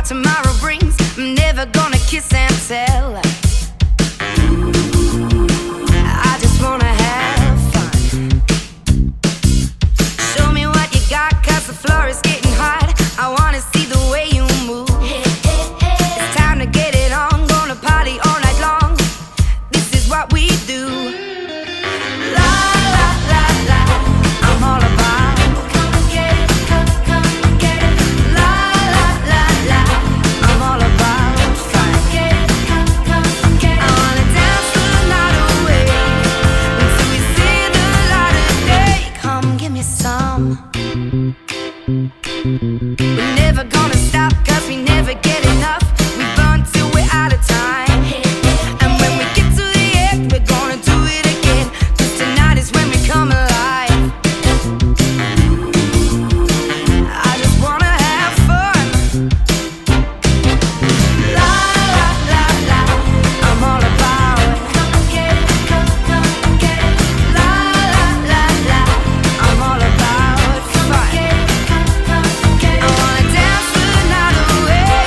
what tomorrow brings. I'm never gonna kiss and tell. I just wanna have fun. Show me what you got, 'cause the floor is getting hot. I wanna see the way you move. It's time to get it on, gonna party all night long. This is what we do. La la la la, I'm all about. Come and get it, come and get it. La la la la, I'm all about fun. Come and get it. I wanna dance the night away until we see the light of day. Come give me some. We're never gonna stop, 'cause we never get enough. We burn till we're out of time. And when we get to the end, we're gonna do it again. 'Cause tonight is when we come alive. I just wanna have fun. La la la la, I'm all about. Come and get it, come and get it. La la la la, I'm all about fun. I wanna dance the night away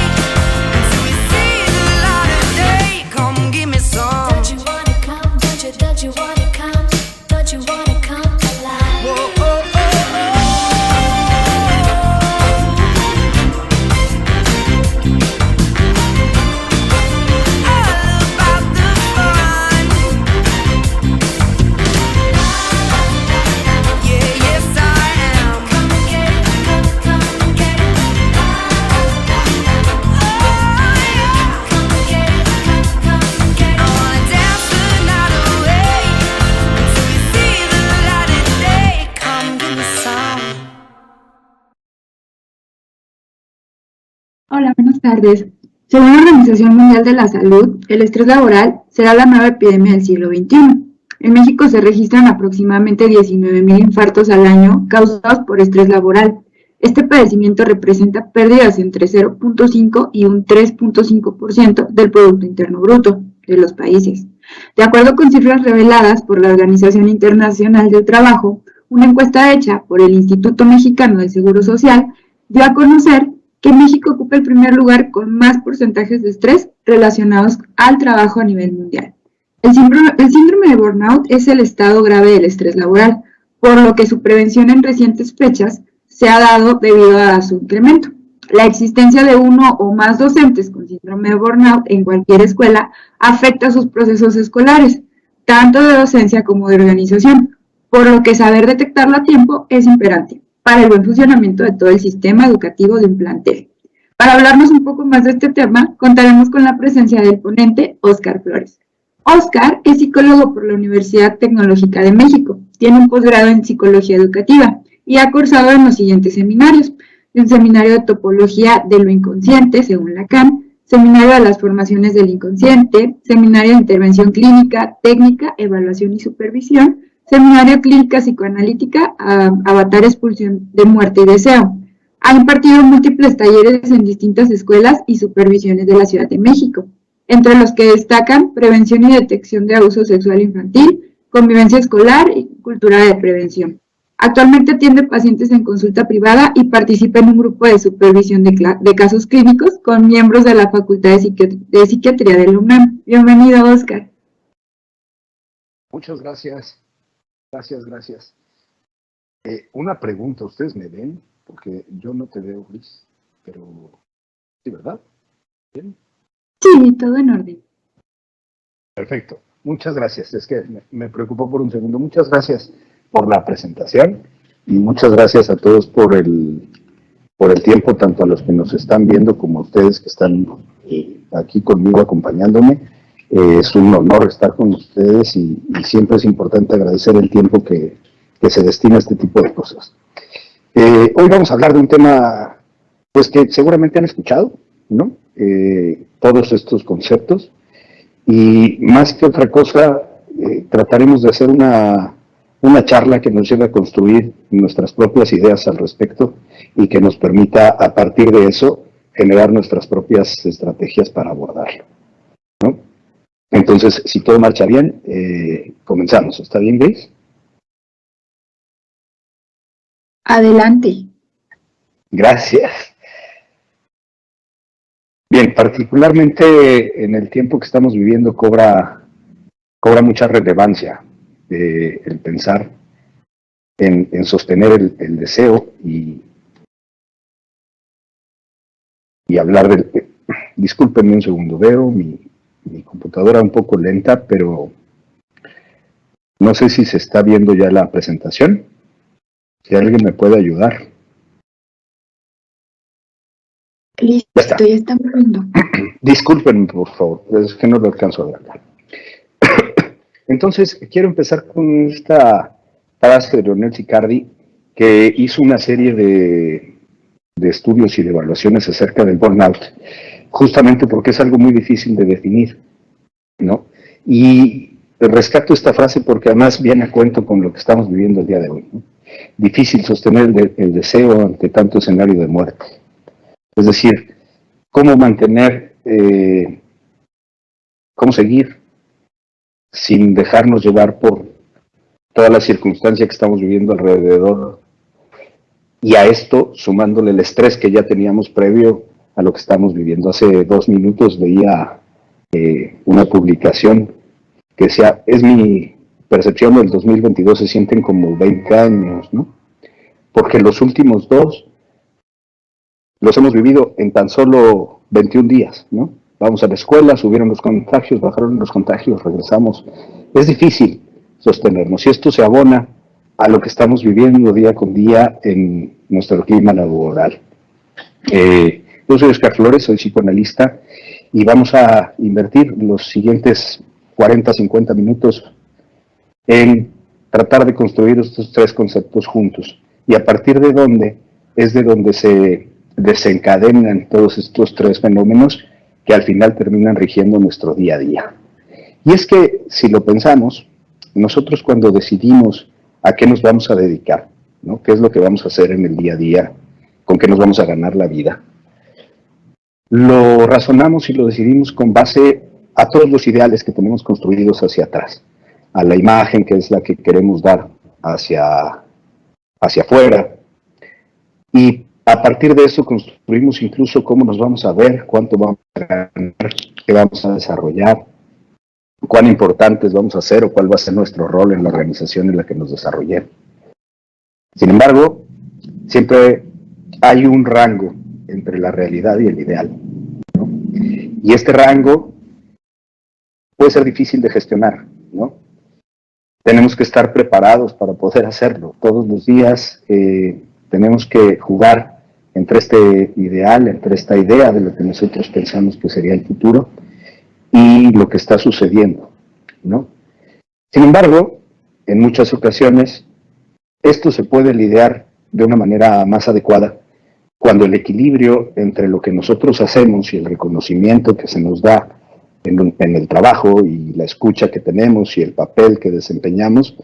until we see the light of day. Come give me some. Don't you wanna come? Don't you wanna come? Don't you wanna come alive? Whoa, oh, oh, oh. All about the fun. Yeah, yes I am. Come and get it, come and get it. Oh yeah. Come and get it, come and get I it. wanna dance the night away until we see the light of day. Come give me some. Hola, buenas tardes. Según la Organización Mundial de la Salud, el estrés laboral será la nueva epidemia del siglo XXI. En México se registran aproximadamente 19,000 infartos al año causados por estrés laboral. Este padecimiento representa pérdidas entre 0,5 y un 3,5% del Producto Interno Bruto de los países. De acuerdo con cifras reveladas por la Organización Internacional del Trabajo, una encuesta hecha por el Instituto Mexicano del Seguro Social dio a conocer que México ocupa el primer lugar con más porcentajes de estrés relacionados al trabajo a nivel mundial. El síndrome de burnout es el estado grave del estrés laboral, por lo que su prevención en recientes fechas se ha dado debido a su incremento. La existencia de uno o más docentes con síndrome de burnout en cualquier escuela afecta sus procesos escolares, tanto de docencia como de organización, por lo que saber detectarlo a tiempo es imperante para el buen funcionamiento de todo el sistema educativo de un plantel. Para hablarnos un poco más de este tema, contaremos con la presencia del ponente Óscar Flores. Óscar es psicólogo por la Universidad Tecnológica de México, tiene un posgrado en psicología educativa y ha cursado en los siguientes seminarios: un seminario de topología de lo inconsciente, según Lacan, seminario de las formaciones del inconsciente, seminario de intervención clínica, técnica, evaluación y supervisión, seminario clínica psicoanalítica, avatar, expulsión de muerte y deseo. Ha impartido múltiples talleres en distintas escuelas y supervisiones de la Ciudad de México, entre los que destacan prevención y detección de abuso sexual infantil, convivencia escolar y cultura de prevención. Actualmente atiende pacientes en consulta privada y participa en un grupo de supervisión de casos clínicos con miembros de la Facultad de Psiquiatría de la UNAM. Bienvenido, Óscar. Muchas gracias. Gracias. Una pregunta, ¿ustedes me ven? Porque yo no te veo, Gris, pero sí, ¿verdad? ¿Bien? Sí, todo en orden. Perfecto. Muchas gracias. Es que me preocupó por un segundo. Muchas gracias por la presentación y muchas gracias a todos por el tiempo, tanto a los que nos están viendo como a ustedes que están aquí conmigo acompañándome. Es un honor estar con ustedes y siempre es importante agradecer el tiempo que se destina a este tipo de cosas. Hoy vamos a hablar de un tema pues que seguramente han escuchado, ¿no? Todos estos conceptos, y más que otra cosa trataremos de hacer una charla que nos lleve a construir nuestras propias ideas al respecto y que nos permita a partir de eso generar nuestras propias estrategias para abordarlo, ¿no? Entonces, si todo marcha bien, comenzamos. ¿Está bien, Grace? Adelante. Gracias. Bien, particularmente en el tiempo que estamos viviendo cobra mucha relevancia el pensar en sostener el deseo y hablar del... Discúlpenme un segundo, veo mi computadora un poco lenta, pero no sé si se está viendo ya la presentación. Si alguien me puede ayudar. Listo, ya estamos viendo. Discúlpenme, por favor, es que no lo alcanzo a ver acá. Entonces, quiero empezar con esta frase de Leonel Sicardi, que hizo una serie de estudios y de evaluaciones acerca del burnout, justamente porque es algo muy difícil de definir, ¿no? Y rescato esta frase porque además viene a cuento con lo que estamos viviendo el día de hoy, ¿no? Difícil sostener el deseo ante tanto escenario de muerte. Es decir, cómo mantener, cómo seguir sin dejarnos llevar por toda la circunstancia que estamos viviendo alrededor, y a esto sumándole el estrés que ya teníamos previo a lo que estamos viviendo. Hace 2 minutos veía una publicación que decía, es mi percepción del 2022, se sienten como 20 años, ¿no? Porque los últimos 2 los hemos vivido en tan solo 21 días, ¿no? Vamos a la escuela, subieron los contagios, bajaron los contagios, regresamos. Es difícil sostenernos y esto se abona a lo que estamos viviendo día con día en nuestro clima laboral. Yo soy Oscar Flores, soy psicoanalista y vamos a invertir los siguientes 40, 50 minutos en tratar de construir estos 3 conceptos juntos. Y a partir de donde se desencadenan todos estos 3 fenómenos que al final terminan rigiendo nuestro día a día. Y es que, si lo pensamos, nosotros cuando decidimos a qué nos vamos a dedicar, ¿no? ¿Qué es lo que vamos a hacer en el día a día? ¿Con qué nos vamos a ganar la vida? Lo razonamos y lo decidimos con base a todos los ideales que tenemos construidos hacia atrás, a la imagen que es la que queremos dar hacia afuera. Y a partir de eso construimos incluso cómo nos vamos a ver, cuánto vamos a ganar, qué vamos a desarrollar, cuán importantes vamos a ser o cuál va a ser nuestro rol en la organización en la que nos desarrollemos. Sin embargo, siempre hay un rango entre la realidad y el ideal, ¿no? Y este rango puede ser difícil de gestionar, ¿no? Tenemos que estar preparados para poder hacerlo. Todos los días tenemos que jugar entre este ideal, entre esta idea de lo que nosotros pensamos que sería el futuro y lo que está sucediendo, ¿no? Sin embargo, en muchas ocasiones, esto se puede lidiar de una manera más adecuada cuando el equilibrio entre lo que nosotros hacemos y el reconocimiento que se nos da en el trabajo y la escucha que tenemos y el papel que desempeñamos,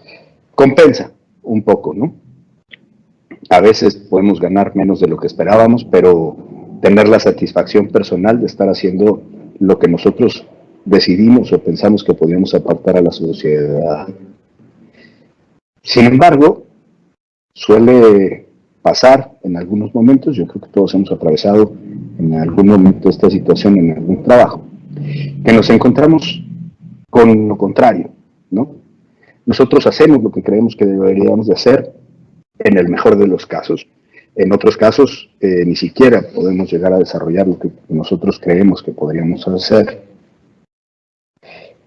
compensa un poco, ¿no? A veces podemos ganar menos de lo que esperábamos, pero tener la satisfacción personal de estar haciendo lo que nosotros decidimos o pensamos que podíamos aportar a la sociedad. Sin embargo, suele pasar en algunos momentos, yo creo que todos hemos atravesado en algún momento esta situación en algún trabajo, que nos encontramos con lo contrario, ¿no? Nosotros hacemos lo que creemos que deberíamos de hacer en el mejor de los casos. En otros casos, ni siquiera podemos llegar a desarrollar lo que nosotros creemos que podríamos hacer.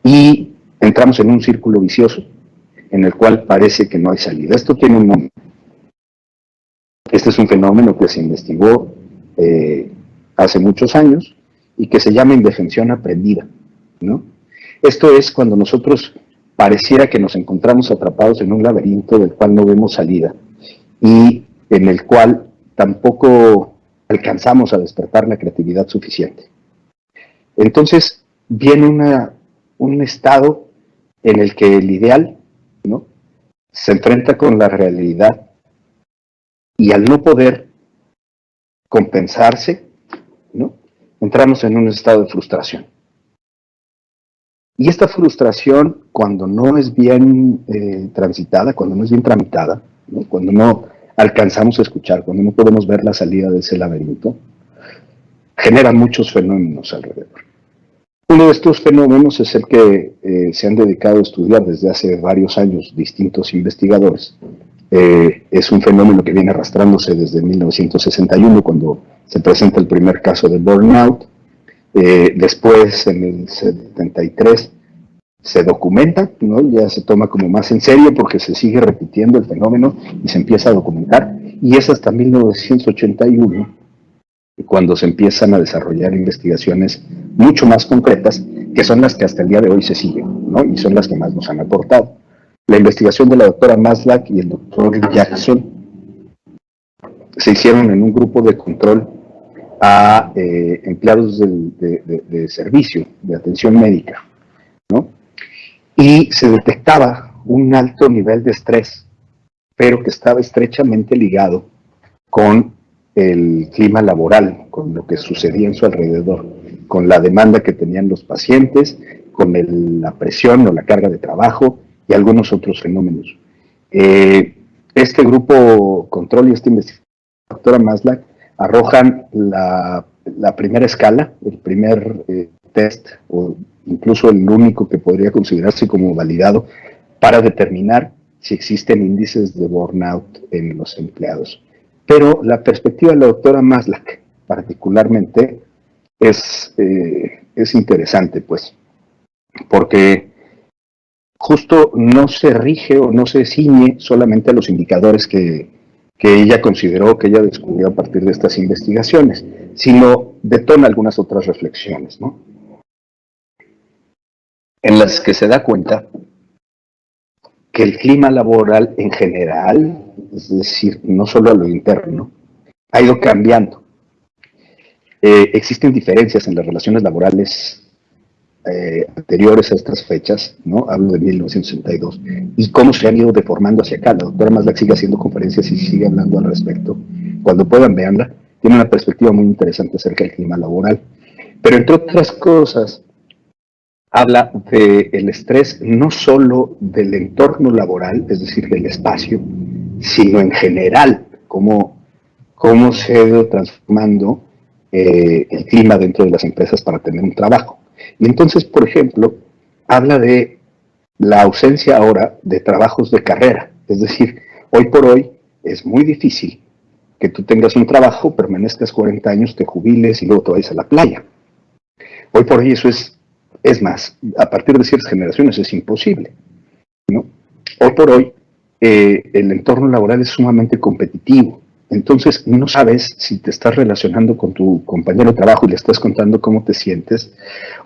Y entramos en un círculo vicioso en el cual parece que no hay salida. Esto tiene un nombre. Este es un fenómeno que se investigó hace muchos años y que se llama indefensión aprendida, ¿no? Esto es cuando nosotros pareciera que nos encontramos atrapados en un laberinto del cual no vemos salida y en el cual tampoco alcanzamos a despertar la creatividad suficiente. Entonces viene un estado en el que el ideal, ¿no?, se enfrenta con la realidad y al no poder compensarse, ¿no?, entramos en un estado de frustración. Y esta frustración, cuando no es bien transitada, cuando no es bien tramitada, ¿no?, cuando no alcanzamos a escuchar, cuando no podemos ver la salida de ese laberinto, genera muchos fenómenos alrededor. Uno de estos fenómenos es el que se han dedicado a estudiar desde hace varios años distintos investigadores. Es un fenómeno que viene arrastrándose desde 1961, cuando se presenta el primer caso de burnout. Después, en el 73, se documenta, ¿no? Ya se toma como más en serio porque se sigue repitiendo el fenómeno y se empieza a documentar. Y es hasta 1981 cuando se empiezan a desarrollar investigaciones mucho más concretas, que son las que hasta el día de hoy se siguen, ¿no? Y son las que más nos han aportado. La investigación de la doctora Maslach y el doctor Jackson se hicieron en un grupo de control a empleados de servicio, de atención médica, ¿no? Y se detectaba un alto nivel de estrés, pero que estaba estrechamente ligado con el clima laboral, con lo que sucedía en su alrededor, con la demanda que tenían los pacientes, con la presión o la carga de trabajo y algunos otros fenómenos. Este grupo control y esta investigación, la doctora Maslach, arrojan la primera escala, el primer test, o incluso el único que podría considerarse como validado para determinar si existen índices de burnout en los empleados. Pero la perspectiva de la doctora Maslach, particularmente, es interesante, pues, porque justo no se rige o no se ciñe solamente a los indicadores que ella consideró, que ella descubrió a partir de estas investigaciones, sino detona algunas otras reflexiones, ¿no? En las que se da cuenta que el clima laboral en general, es decir, no solo a lo interno, ha ido cambiando. Existen diferencias en las relaciones laborales anteriores a estas fechas, ¿no? Hablo de 1962, y cómo se han ido deformando hacia acá. La doctora Maslach sigue haciendo conferencias y sigue hablando al respecto. Cuando puedan, veanla. Tiene una perspectiva muy interesante acerca del clima laboral. Pero entre otras cosas, habla del estrés no solo del entorno laboral, es decir, del espacio, sino en general, cómo se ha ido transformando el clima dentro de las empresas para tener un trabajo. Y entonces, por ejemplo, habla de la ausencia ahora de trabajos de carrera. Es decir, hoy por hoy es muy difícil que tú tengas un trabajo, permanezcas 40 años, te jubiles y luego te vayas a la playa. Hoy por hoy eso es más, a partir de ciertas generaciones es imposible, ¿no? Hoy por hoy el entorno laboral es sumamente competitivo. Entonces no sabes si te estás relacionando con tu compañero de trabajo y le estás contando cómo te sientes,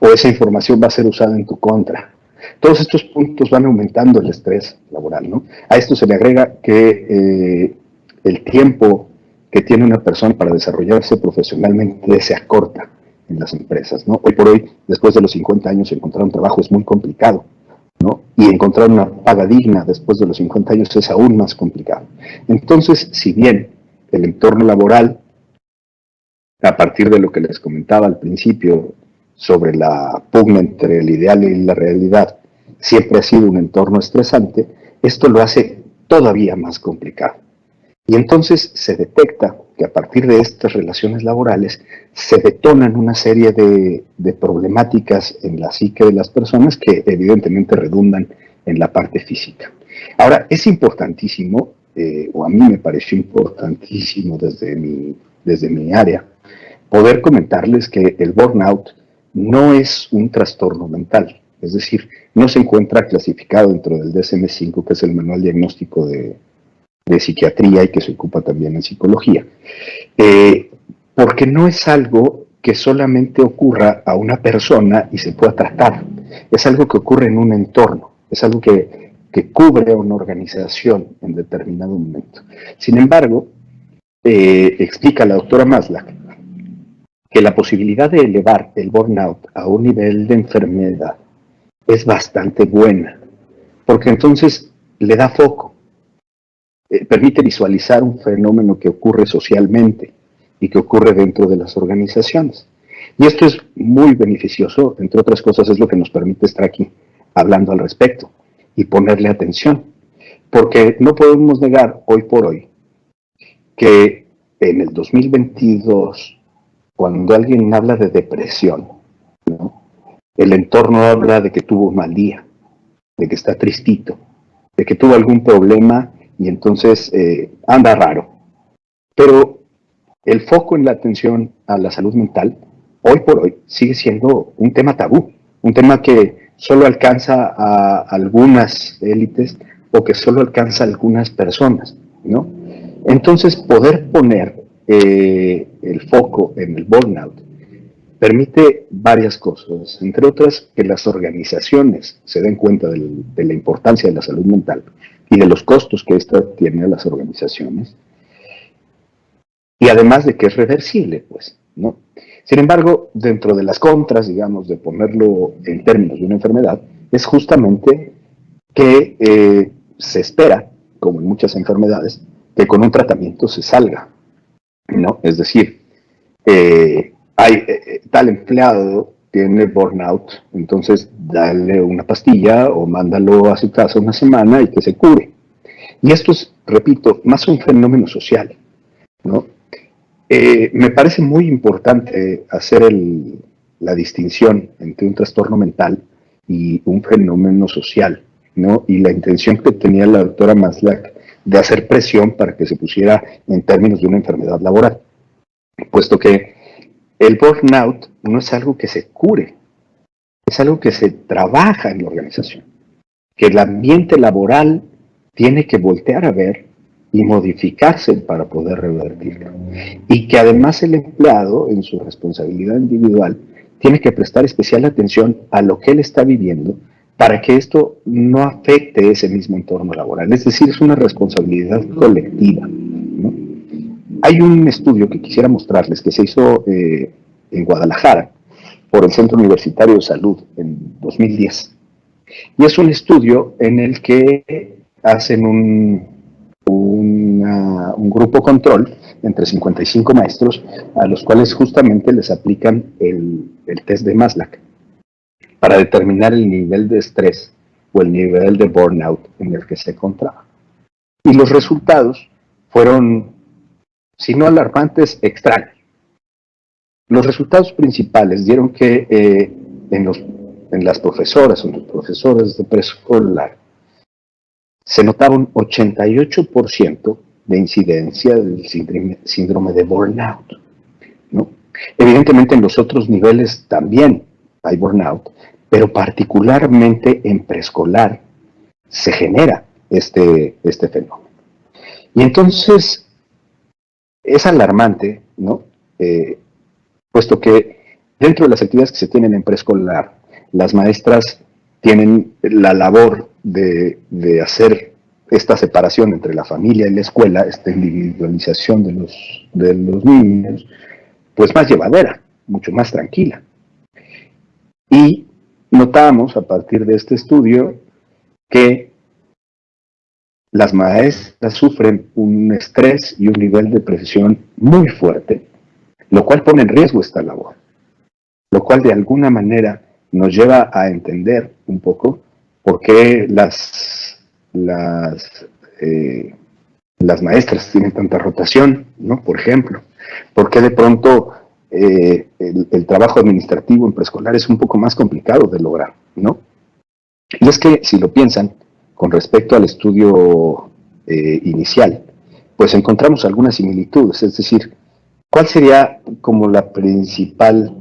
o esa información va a ser usada en tu contra. Todos estos puntos van aumentando el estrés laboral, ¿no? A esto se le agrega que el tiempo que tiene una persona para desarrollarse profesionalmente se acorta en las empresas, ¿no? Hoy por hoy, después de los 50 años, encontrar un trabajo es muy complicado, ¿no? Y encontrar una paga digna después de los 50 años es aún más complicado. Entonces, si bien el entorno laboral, a partir de lo que les comentaba al principio sobre la pugna entre el ideal y la realidad, siempre ha sido un entorno estresante, esto lo hace todavía más complicado. Y entonces se detecta que a partir de estas relaciones laborales se detonan una serie de problemáticas en la psique de las personas que evidentemente redundan en la parte física. Ahora, es importantísimo, o a mí me pareció importantísimo desde mi área, poder comentarles que el burnout no es un trastorno mental, es decir, no se encuentra clasificado dentro del DSM-5, que es el manual diagnóstico de psiquiatría y que se ocupa también en psicología, porque no es algo que solamente ocurra a una persona y se pueda tratar, es algo que ocurre en un entorno, es algo que cubre a una organización en determinado momento. Sin embargo, explica la doctora Maslach que la posibilidad de elevar el burnout a un nivel de enfermedad es bastante buena, porque entonces le da foco, permite visualizar un fenómeno que ocurre socialmente y que ocurre dentro de las organizaciones. Y esto es muy beneficioso, entre otras cosas es lo que nos permite estar aquí hablando al respecto y ponerle atención, porque no podemos negar hoy por hoy que en el 2022 cuando alguien habla de depresión, ¿no? El entorno habla de que tuvo un mal día, de que está tristito, de que tuvo algún problema y entonces anda raro. Pero el foco en la atención a la salud mental, hoy por hoy, sigue siendo un tema tabú, un tema que solo alcanza a algunas élites o que solo alcanza a algunas personas, ¿no? Entonces, poder poner el foco en el burnout permite varias cosas, entre otras que las organizaciones se den cuenta de la importancia de la salud mental y de los costos que esta tiene a las organizaciones, y además de que es reversible, pues, ¿no? Sin embargo, dentro de las contras, digamos, de ponerlo en términos de una enfermedad, es justamente que se espera, como en muchas enfermedades, que con un tratamiento se salga, ¿no? Es decir, tal empleado tiene burnout, entonces dale una pastilla o mándalo a su casa una semana y que se cure. Y esto es, repito, más un fenómeno social, ¿no? Me parece muy importante hacer la distinción entre un trastorno mental y un fenómeno social, ¿no? Y la intención que tenía la doctora Maslach de hacer presión para que se pusiera en términos de una enfermedad laboral, puesto que el burnout no es algo que se cure, es algo que se trabaja en la organización, que el ambiente laboral tiene que voltear a ver y modificarse para poder revertirlo. Y que además el empleado, en su responsabilidad individual, tiene que prestar especial atención a lo que él está viviendo para que esto no afecte ese mismo entorno laboral. Es decir, es una responsabilidad colectiva, ¿no? Hay un estudio que quisiera mostrarles que se hizo en Guadalajara por el Centro Universitario de Salud en 2010. Y es un estudio en el que hacen un grupo control entre 55 maestros a los cuales justamente les aplican el test de Maslach para determinar el nivel de estrés o el nivel de burnout en el que se encontraba. Y los resultados fueron, si no alarmantes, extraños. Los resultados principales dieron que en las profesoras o los profesores de preescolar se notaba un 88% de incidencia del síndrome de burnout, ¿no? Evidentemente en los otros niveles también hay burnout, pero particularmente en preescolar se genera este fenómeno. Y entonces es alarmante, ¿no? Puesto que dentro de las actividades que se tienen en preescolar, las maestras tienen la labor de hacer esta separación entre la familia y la escuela, esta individualización de los niños, pues más llevadera, mucho más tranquila. Y notamos a partir de este estudio que las maestras sufren un estrés y un nivel de presión muy fuerte, lo cual pone en riesgo esta labor, lo cual de alguna manera nos lleva a entender un poco por qué las maestras tienen tanta rotación, ¿no? Por ejemplo, por qué de pronto el trabajo administrativo en preescolar es un poco más complicado de lograr, ¿no? Y es que, si lo piensan, con respecto al estudio inicial, pues encontramos algunas similitudes, es decir, ¿cuál sería como la principal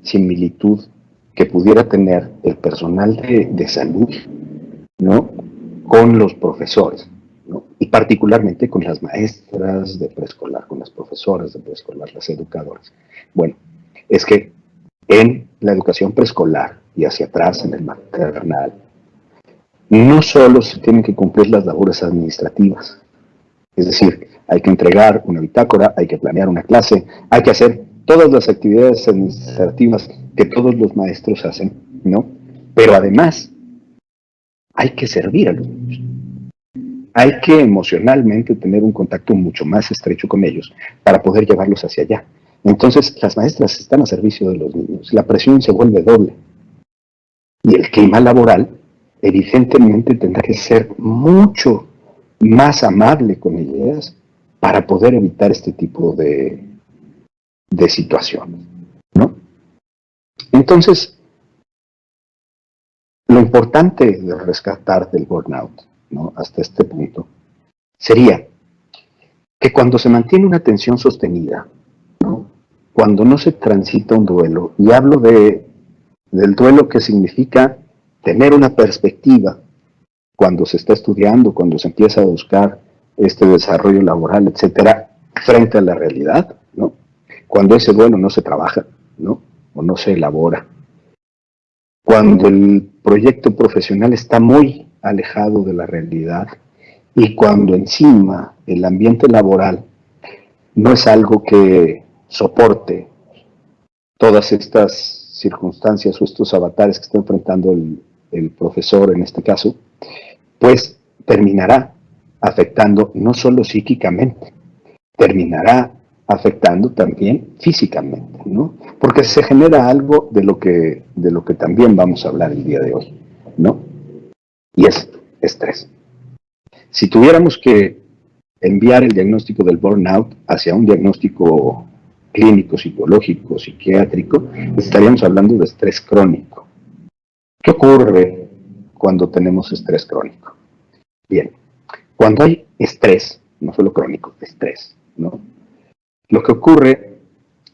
similitud que pudiera tener el personal de salud, ¿no?, con los profesores, ¿no?, y particularmente con las maestras de preescolar, con las profesoras de preescolar, las educadoras? Bueno, es que en la educación preescolar y hacia atrás en el maternal, no solo se tienen que cumplir las labores administrativas, es decir, hay que entregar una bitácora, hay que planear una clase, hay que hacer todas las actividades administrativas que todos los maestros hacen, ¿no? Pero además, hay que servir a los niños. Hay que emocionalmente tener un contacto mucho más estrecho con ellos para poder llevarlos hacia allá. Entonces, las maestras están a servicio de los niños. La presión se vuelve doble. Y el clima laboral, evidentemente, tendrá que ser mucho más amable con ellas para poder evitar este tipo de de situaciones, ¿no? Entonces, lo importante de rescatar del burnout, ¿no?, hasta este punto, sería que cuando se mantiene una tensión sostenida, ¿no?, cuando no se transita un duelo, y hablo del duelo que significa tener una perspectiva cuando se está estudiando, cuando se empieza a buscar este desarrollo laboral, etcétera, frente a la realidad, ¿no?, cuando ese duelo no se trabaja, ¿no?, o no se elabora, cuando el proyecto profesional está muy alejado de la realidad y cuando encima el ambiente laboral no es algo que soporte todas estas circunstancias o estos avatares que está enfrentando el profesor en este caso, pues terminará afectando no solo psíquicamente, terminará afectando también físicamente, ¿no? Porque se genera algo de lo que también vamos a hablar el día de hoy, ¿no? Y es estrés. Si tuviéramos que enviar el diagnóstico del burnout hacia un diagnóstico clínico, psicológico, psiquiátrico, estaríamos hablando de estrés crónico. ¿Qué ocurre cuando tenemos estrés crónico? Bien, cuando hay estrés, no solo crónico, estrés, ¿no?, lo que ocurre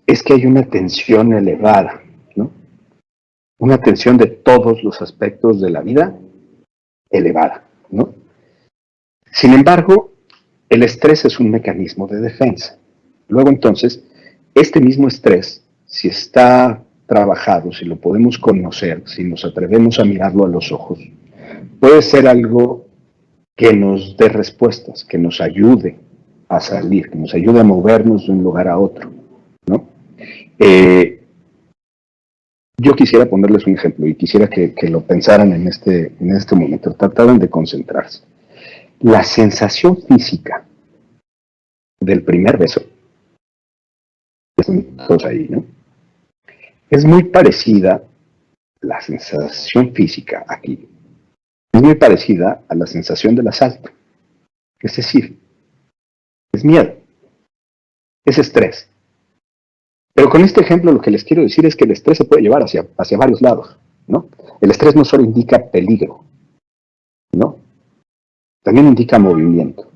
es que hay una tensión elevada, ¿no?, una tensión de todos los aspectos de la vida elevada, ¿no? Sin embargo, el estrés es un mecanismo de defensa. Luego entonces, este mismo estrés, si está trabajado, si lo podemos conocer, si nos atrevemos a mirarlo a los ojos, puede ser algo que nos dé respuestas, que nos ayude a salir, que nos ayude a movernos de un lugar a otro, ¿no? Yo quisiera ponerles un ejemplo y quisiera que lo pensaran en este momento, trataran de concentrarse. La sensación física del primer beso, todos ahí, ¿no?, es muy parecida, la sensación física aquí, es muy parecida a la sensación del asalto. Es decir, es miedo, es estrés. Pero con este ejemplo lo que les quiero decir es que el estrés se puede llevar hacia varios lados, ¿no? El estrés no solo indica peligro, ¿no?, también indica movimiento.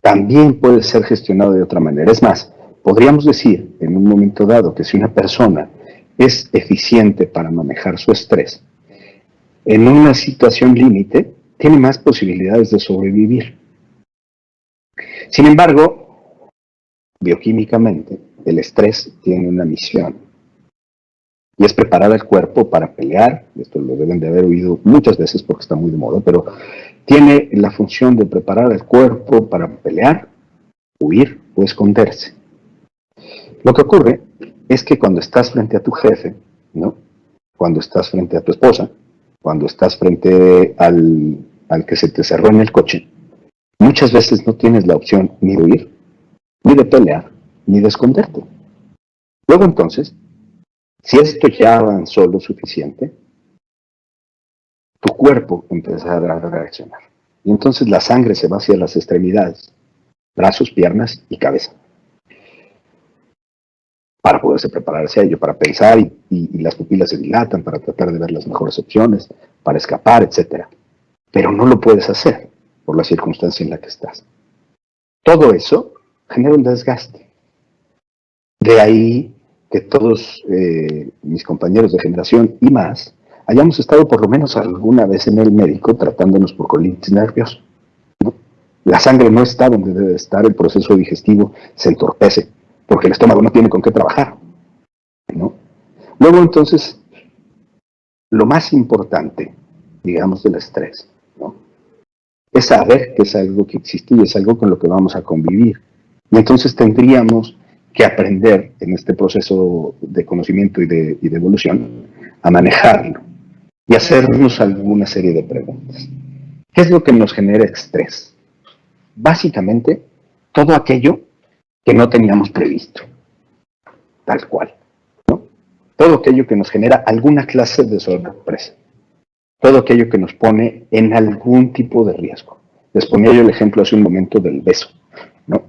También puede ser gestionado de otra manera. Es más, podríamos decir en un momento dado que si una persona es eficiente para manejar su estrés, en una situación límite, tiene más posibilidades de sobrevivir. Sin embargo, bioquímicamente, el estrés tiene una misión, y es preparar al cuerpo para pelear. Esto lo deben de haber oído muchas veces porque está muy de moda, pero tiene la función de preparar al cuerpo para pelear, huir o esconderse. Lo que ocurre es que cuando estás frente a tu jefe, ¿no?, cuando estás frente a tu esposa, cuando estás frente al que se te cerró en el coche, muchas veces no tienes la opción ni de huir, ni de pelear, ni de esconderte. Luego entonces, si esto ya avanzó lo suficiente, tu cuerpo empezará a reaccionar. Y entonces la sangre se va hacia las extremidades, brazos, piernas y cabeza, para poderse preparar hacia ello, para pensar y las pupilas se dilatan, para tratar de ver las mejores opciones, para escapar, etc. Pero no lo puedes hacer por la circunstancia en la que estás. Todo eso genera un desgaste. De ahí que todos mis compañeros de generación y más hayamos estado por lo menos alguna vez en el médico tratándonos por colitis nerviosa, ¿no? La sangre no está donde debe estar, el proceso digestivo se entorpece, porque el estómago no tiene con qué trabajar, ¿no? Luego entonces, lo más importante, digamos, del estrés, ¿no?, es saber que es algo que existe y es algo con lo que vamos a convivir. Y entonces tendríamos que aprender en este proceso de conocimiento y de evolución a manejarlo y hacernos alguna serie de preguntas. ¿Qué es lo que nos genera estrés? Básicamente, todo aquello que no teníamos previsto, tal cual, ¿no? Todo aquello que nos genera alguna clase de sorpresa, todo aquello que nos pone en algún tipo de riesgo. Les ponía yo el ejemplo hace un momento del beso, ¿no?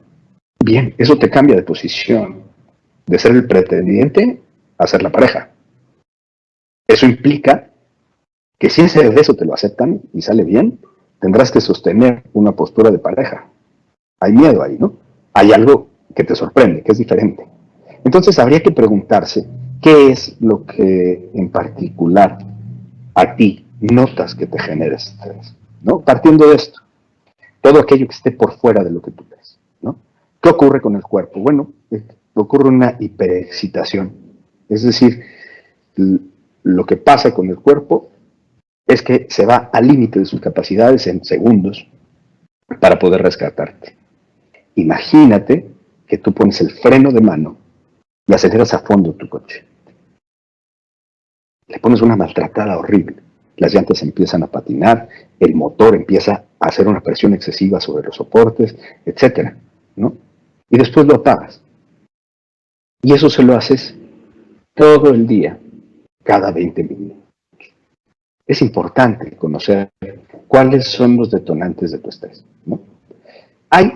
Bien, eso te cambia de posición, de ser el pretendiente a ser la pareja. Eso implica que si ese regreso te lo aceptan y sale bien, tendrás que sostener una postura de pareja. Hay miedo ahí, ¿no? Hay algo que te sorprende, que es diferente. Entonces habría que preguntarse qué es lo que en particular a ti notas que te genera estrés, ¿no? Partiendo de esto, todo aquello que esté por fuera de lo que tú ves, ¿no? ¿Qué ocurre con el cuerpo? Bueno, ocurre una hiperexcitación. Es decir, lo que pasa con el cuerpo es que se va al límite de sus capacidades en segundos para poder rescatarte. Imagínate que tú pones el freno de mano y aceleras a fondo tu coche. Le pones una maltratada horrible. Las llantas empiezan a patinar, el motor empieza a hacer una presión excesiva sobre los soportes, etcétera, ¿no? Y después lo apagas. Y eso se lo haces todo el día, cada 20 minutos. Es importante conocer cuáles son los detonantes de tu estrés, ¿no? Hay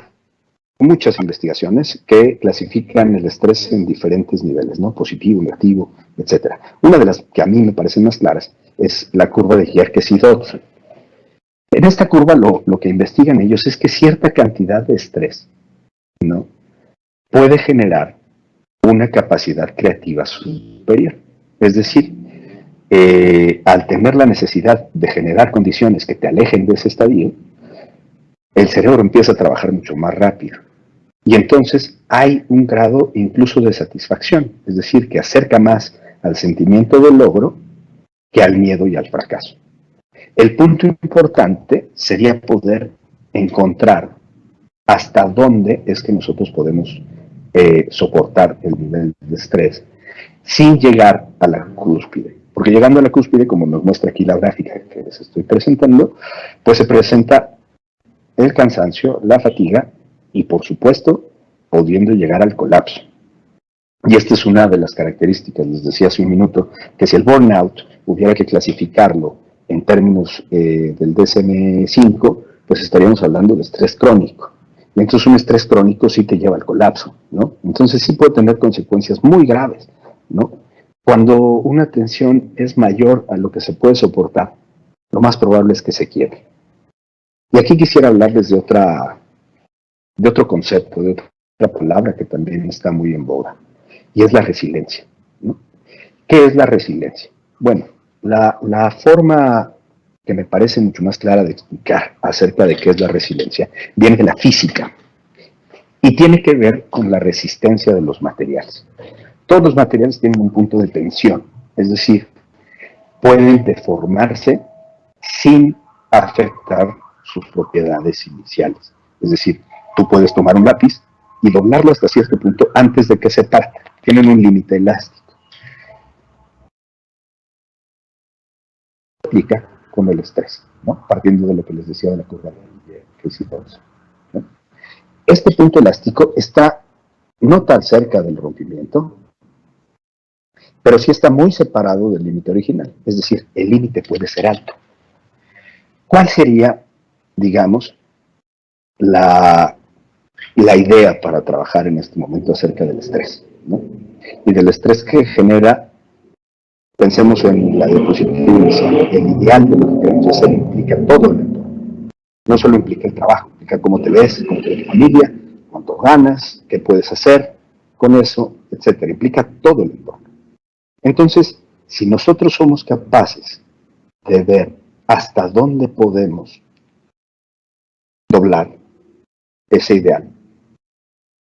muchas investigaciones que clasifican el estrés en diferentes niveles, ¿no? Positivo, negativo, etcétera. Una de las que a mí me parecen más claras es la curva de Yerkes y Dodson. En esta curva lo que investigan ellos es que cierta cantidad de estrés, ¿no?, puede generar una capacidad creativa superior. Es decir, al tener la necesidad de generar condiciones que te alejen de ese estadio, el cerebro empieza a trabajar mucho más rápido. Y entonces hay un grado incluso de satisfacción, es decir, que acerca más al sentimiento del logro que al miedo y al fracaso. El punto importante sería poder encontrar hasta dónde es que nosotros podemos soportar el nivel de estrés sin llegar a la cúspide. Porque llegando a la cúspide, como nos muestra aquí la gráfica que les estoy presentando, pues se presenta el cansancio, la fatiga y, por supuesto, pudiendo llegar al colapso. Y esta es una de las características, les decía hace un minuto, que si el burnout hubiera que clasificarlo en términos del DSM-5, pues estaríamos hablando de estrés crónico. Y entonces un estrés crónico sí te lleva al colapso, ¿no? Entonces sí puede tener consecuencias muy graves, ¿no? Cuando una tensión es mayor a lo que se puede soportar, lo más probable es que se quiebre. Y aquí quisiera hablarles de otro concepto, de otra palabra que también está muy en boga, y es la resiliencia, ¿no? ¿Qué es la resiliencia? Bueno, la forma que me parece mucho más clara de explicar acerca de qué es la resiliencia viene de la física y tiene que ver con la resistencia de los materiales. Todos los materiales tienen un punto de tensión, es decir, pueden deformarse sin afectar sus propiedades iniciales. Es decir, tú puedes tomar un lápiz y doblarlo hasta cierto punto antes de que se parta. Tienen un límite elástico. Aplica con el estrés, ¿no? Partiendo de lo que les decía de la curva de Yerkes, ¿no? Este punto elástico está no tan cerca del rompimiento, pero sí está muy separado del límite original. Es decir, el límite puede ser alto. ¿Cuál sería, digamos, la idea para trabajar en este momento acerca del estrés, ¿no? Y del estrés que genera, pensemos en la diapositiva inicial, el ideal de lo que queremos hacer implica todo el entorno. No solo implica el trabajo, implica cómo te ves, cómo te ve tu familia, cuánto ganas, qué puedes hacer con eso, etcétera. Implica todo el entorno. Entonces, si nosotros somos capaces de ver hasta dónde podemos doblar ese ideal,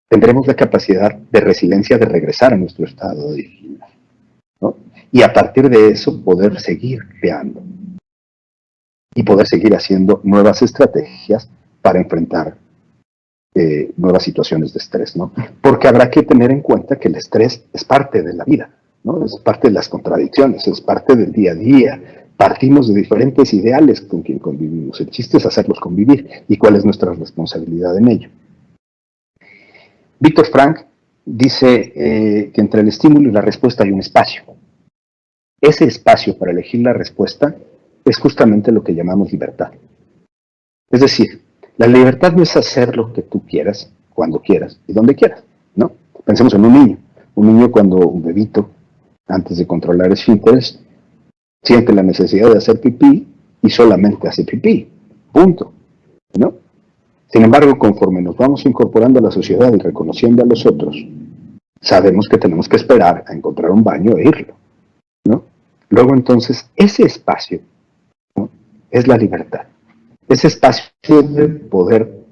tendremos la capacidad de resiliencia de regresar a nuestro estado original, ¿no? Y a partir de eso poder seguir creando y poder seguir haciendo nuevas estrategias para enfrentar nuevas situaciones de estrés, ¿no? Porque habrá que tener en cuenta que el estrés es parte de la vida, ¿no? Es parte de las contradicciones, es parte del día a día. Partimos de diferentes ideales con quien convivimos. El chiste es hacerlos convivir y cuál es nuestra responsabilidad en ello. Víctor Frank dice que entre el estímulo y la respuesta hay un espacio. Ese espacio para elegir la respuesta es justamente lo que llamamos libertad. Es decir, la libertad no es hacer lo que tú quieras, cuando quieras y donde quieras, ¿no? Pensemos en un niño. Un niño cuando, un bebito, antes de controlar esfínteres, siente la necesidad de hacer pipí y solamente hace pipí, punto, ¿no? Sin embargo, conforme nos vamos incorporando a la sociedad y reconociendo a los otros, sabemos que tenemos que esperar a encontrar un baño e irlo, ¿no? Luego entonces, ese espacio, ¿no?, es la libertad. Ese espacio de poder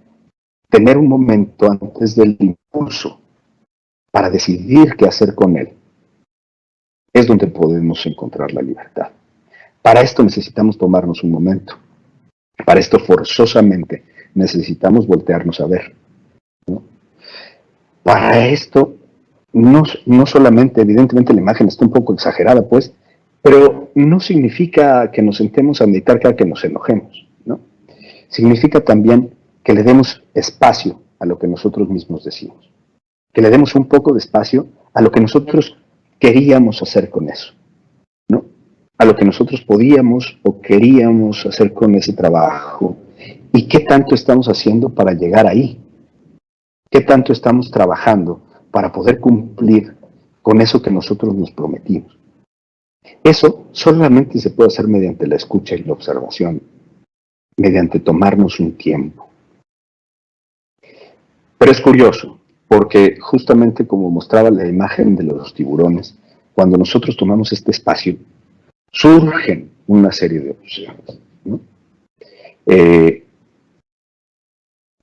tener un momento antes del impulso para decidir qué hacer con él, es donde podemos encontrar la libertad. Para esto necesitamos tomarnos un momento. Para esto forzosamente necesitamos voltearnos a ver, ¿no? Para esto, no solamente, evidentemente la imagen está un poco exagerada, pues, pero no significa que nos sentemos a meditar cada que nos enojemos, ¿no? Significa también que le demos espacio a lo que nosotros mismos decimos, que le demos un poco de espacio a lo que nosotros queríamos hacer con eso, ¿no? A lo que nosotros podíamos o queríamos hacer con ese trabajo, y qué tanto estamos haciendo para llegar ahí, qué tanto estamos trabajando para poder cumplir con eso que nosotros nos prometimos. Eso solamente se puede hacer mediante la escucha y la observación, mediante tomarnos un tiempo. Pero es curioso, porque justamente como mostraba la imagen de los tiburones, cuando nosotros tomamos este espacio, surgen una serie de opciones, ¿no?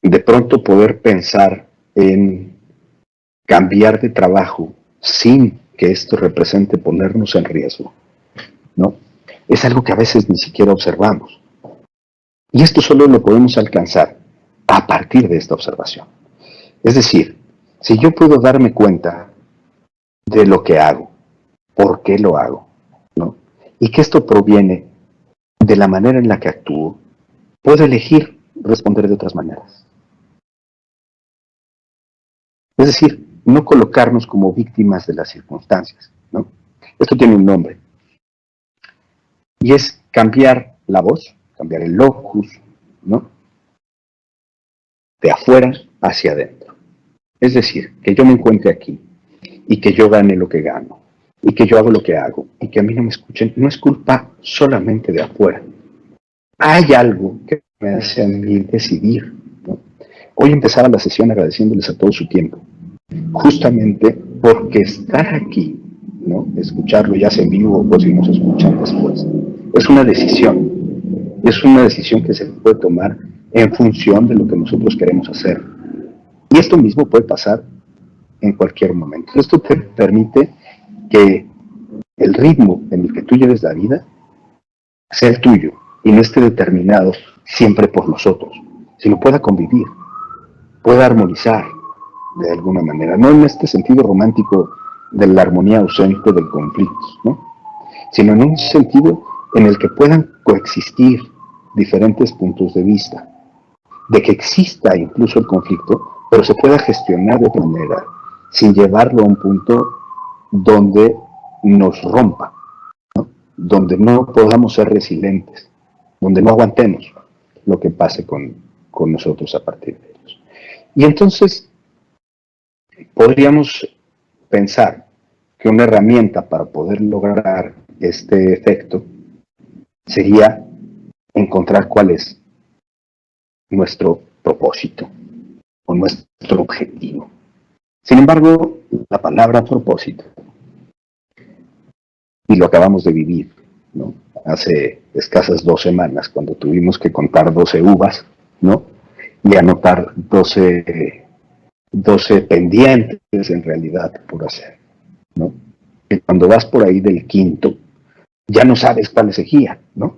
De pronto poder pensar en cambiar de trabajo sin que esto represente ponernos en riesgo, ¿no? Es algo que a veces ni siquiera observamos. Y esto solo lo podemos alcanzar a partir de esta observación. Es decir, si yo puedo darme cuenta de lo que hago, por qué lo hago, ¿no?, y que esto proviene de la manera en la que actúo, puedo elegir responder de otras maneras. Es decir, no colocarnos como víctimas de las circunstancias, ¿no? Esto tiene un nombre. Y es cambiar la voz, cambiar el locus, ¿no?, de afuera hacia adentro. Es decir, que yo me encuentre aquí y que yo gane lo que gano y que yo hago lo que hago y que a mí no me escuchen, no es culpa solamente de afuera. Hay algo que me hace a mí decidir, ¿no? Hoy empezaba la sesión agradeciéndoles a todos su tiempo, justamente porque estar aquí, ¿no?, escucharlo ya sea en vivo o si nos escuchan después, es una decisión que se puede tomar en función de lo que nosotros queremos hacer. Y esto mismo puede pasar en cualquier momento. Esto te permite que el ritmo en el que tú lleves la vida sea el tuyo y no esté determinado siempre por los otros, sino pueda convivir, pueda armonizar de alguna manera, no en este sentido romántico de la armonía ausente del conflicto, ¿no?, sino en un sentido en el que puedan coexistir diferentes puntos de vista, de que exista incluso el conflicto, pero se pueda gestionar de otra manera, sin llevarlo a un punto donde nos rompa, ¿no?, donde no podamos ser resilientes, donde no aguantemos lo que pase con nosotros a partir de ellos. Y entonces podríamos pensar que una herramienta para poder lograr este efecto sería encontrar cuál es nuestro propósito o nuestro objetivo. Sin embargo, la palabra propósito, y lo acabamos de vivir, ¿no?, hace escasas 2 semanas, cuando tuvimos que contar 12 uvas, ¿no?, y anotar 12 pendientes en realidad por hacer, ¿no? Y cuando vas por ahí del quinto, ya no sabes cuál seguía, ¿no?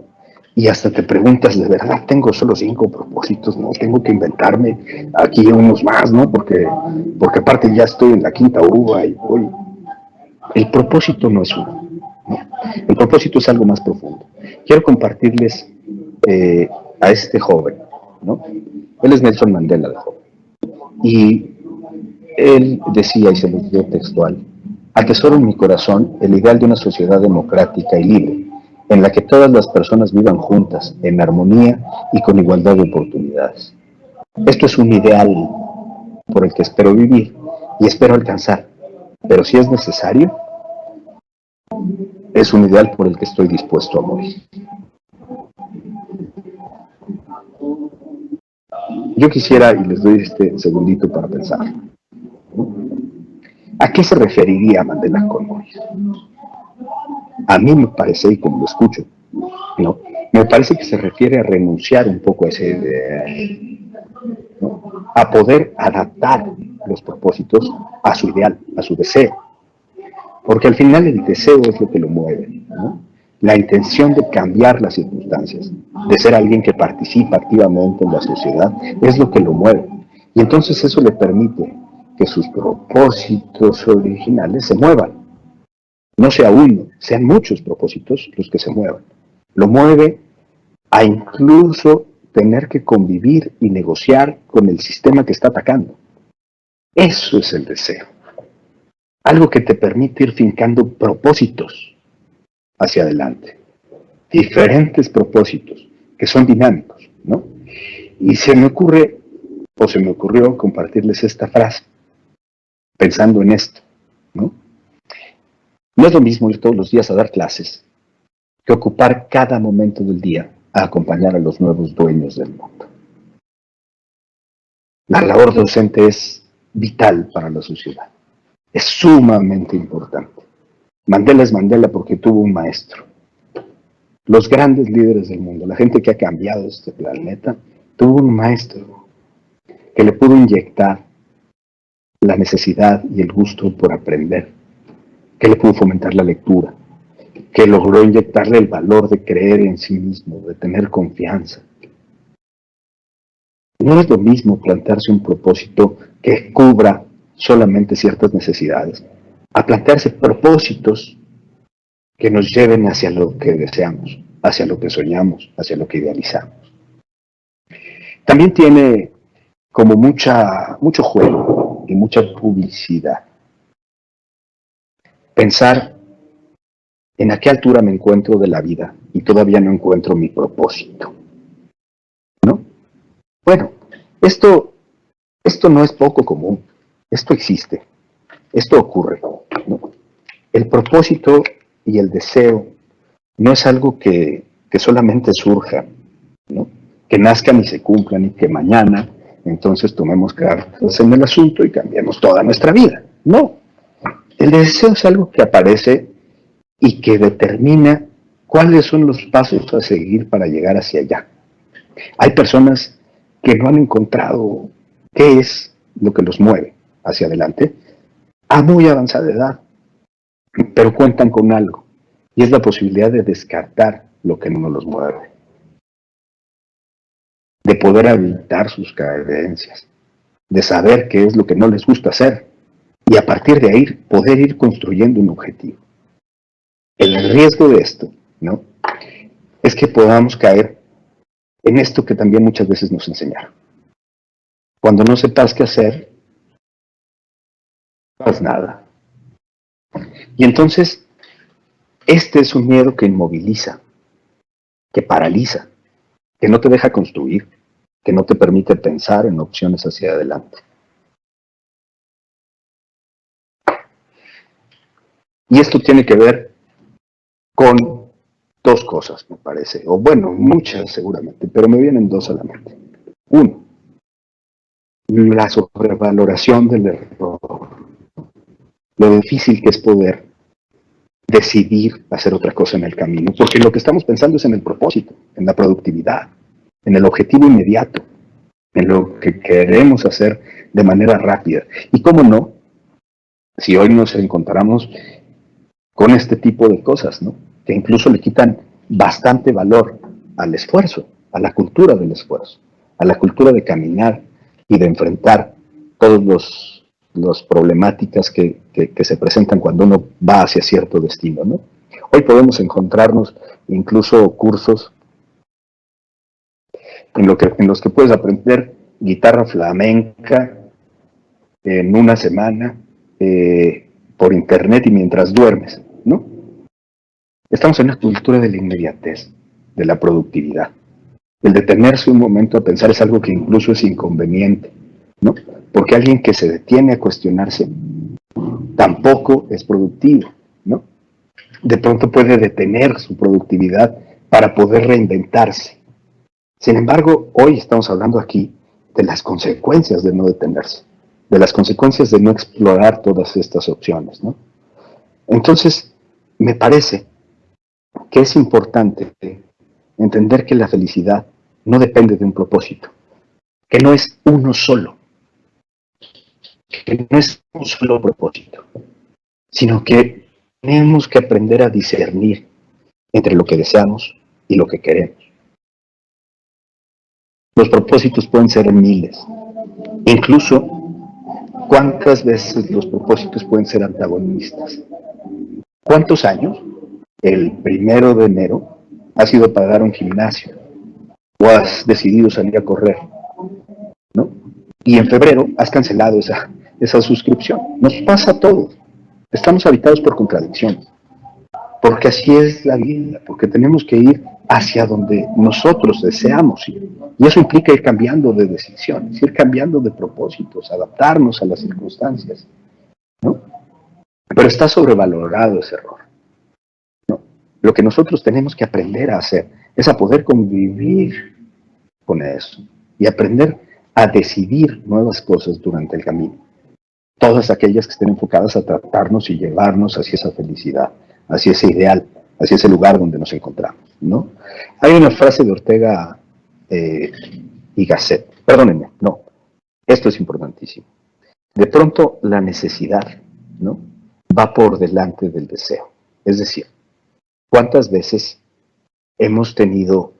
Y hasta te preguntas, ¿de verdad tengo solo 5 propósitos? ¿No? Tengo que inventarme aquí unos más, ¿no? Porque aparte ya estoy en la 5ª uva y voy. El propósito no es uno, ¿no? El propósito es algo más profundo. Quiero compartirles a este joven, ¿no? Él es Nelson Mandela, el joven. Y él decía, y se lo dio textual: atesoro en mi corazón el ideal de una sociedad democrática y libre, en la que todas las personas vivan juntas, en armonía y con igualdad de oportunidades. Esto es un ideal por el que espero vivir y espero alcanzar. pero si es necesario, es un ideal por el que estoy dispuesto a morir. Yo quisiera, y les doy este segundito para pensar, ¿a qué se referiría Mandela con morir? A mí me parece, y como lo escucho, ¿no? Me parece que se refiere a renunciar un poco a ese ideal, ¿no? A poder adaptar los propósitos a su ideal, a su deseo. Porque al final el deseo es lo que lo mueve, ¿no? La intención de cambiar las circunstancias, de ser alguien que participa activamente en la sociedad, es lo que lo mueve. Y entonces eso le permite que sus propósitos originales se muevan. No sea uno, sean muchos propósitos los que se muevan. Lo mueve a incluso tener que convivir y negociar con el sistema que está atacando. Eso es el deseo. Algo que te permite ir fincando propósitos hacia adelante. Diferentes propósitos que son dinámicos, ¿no? Y se me ocurrió compartirles esta frase, pensando en esto, ¿no? No es lo mismo ir todos los días a dar clases que ocupar cada momento del día a acompañar a los nuevos dueños del mundo. La labor docente es vital para la sociedad. Es sumamente importante. Mandela es Mandela porque tuvo un maestro. Los grandes líderes del mundo, la gente que ha cambiado este planeta, tuvo un maestro que le pudo inyectar la necesidad y el gusto por aprender, que le pudo fomentar la lectura, que logró inyectarle el valor de creer en sí mismo, de tener confianza. No es lo mismo plantearse un propósito que cubra solamente ciertas necesidades, a plantearse propósitos que nos lleven hacia lo que deseamos, hacia lo que soñamos, hacia lo que idealizamos. También tiene como mucho juego y mucha publicidad. Pensar en a qué altura me encuentro de la vida y todavía no encuentro mi propósito, ¿no? Bueno, esto no es poco común. Esto existe, esto ocurre, ¿no? El propósito y el deseo no es algo que solamente surja, ¿no? Que nazcan y se cumplan y que mañana entonces tomemos cartas en el asunto y cambiemos toda nuestra vida. No, el deseo es algo que aparece y que determina cuáles son los pasos a seguir para llegar hacia allá. Hay personas que no han encontrado qué es lo que los mueve hacia adelante a muy avanzada edad, pero cuentan con algo, y es la posibilidad de descartar lo que no los mueve, de poder habilitar sus creencias, de saber qué es lo que no les gusta hacer, y a partir de ahí poder ir construyendo un objetivo. El riesgo de esto, ¿no?, es que podamos caer en esto que también muchas veces nos enseñaron. Cuando no sepas qué hacer, no hagas nada. Y entonces, este es un miedo que inmoviliza, que paraliza, que no te deja construir, que no te permite pensar en opciones hacia adelante. Y esto tiene que ver con dos cosas, me parece, o bueno, muchas seguramente, pero me vienen dos a la mente. Uno, la sobrevaloración del error, lo difícil que es poder decidir hacer otra cosa en el camino, porque lo que estamos pensando es en el propósito, en la productividad, en el objetivo inmediato, en lo que queremos hacer de manera rápida. Y cómo no, si hoy nos encontramos con este tipo de cosas, ¿no?, que incluso le quitan bastante valor al esfuerzo, a la cultura del esfuerzo, a la cultura de caminar y de enfrentar todas las problemáticas que se presentan cuando uno va hacia cierto destino, ¿no? Hoy podemos encontrarnos incluso cursos en los que puedes aprender guitarra flamenca en una semana por internet y mientras duermes, ¿no? Estamos en una cultura de la inmediatez, de la productividad. El detenerse un momento a pensar es algo que incluso es inconveniente, ¿no? Porque alguien que se detiene a cuestionarse tampoco es productivo, ¿no? De pronto puede detener su productividad para poder reinventarse. Sin embargo, hoy estamos hablando aquí de las consecuencias de no detenerse, de las consecuencias de no explorar todas estas opciones, ¿no? Entonces, me parece que es importante entender que la felicidad no depende de un propósito, que no es uno solo, que no es un solo propósito, sino que tenemos que aprender a discernir entre lo que deseamos y lo que queremos. Los propósitos pueden ser miles, incluso cuántas veces los propósitos pueden ser antagonistas. ¿Cuántos años el 1 de enero has ido a pagar un gimnasio o has decidido salir a correr, ¿no? Y en febrero has cancelado esa suscripción. Nos pasa a todos. Estamos habitados por contradicciones, porque así es la vida, porque tenemos que ir hacia donde nosotros deseamos ir. Y eso implica ir cambiando de decisiones, ir cambiando de propósitos, adaptarnos a las circunstancias, ¿no? Pero está sobrevalorado ese error, ¿no? Lo que nosotros tenemos que aprender a hacer es a poder convivir con eso y aprender a decidir nuevas cosas durante el camino. Todas aquellas que estén enfocadas a tratarnos y llevarnos hacia esa felicidad, hacia ese ideal, hacia ese lugar donde nos encontramos, ¿no? Hay una frase de Ortega y Gasset, perdónenme, no, esto es importantísimo. De pronto la necesidad, ¿no?, va por delante del deseo. Es decir, ¿cuántas veces hemos tenido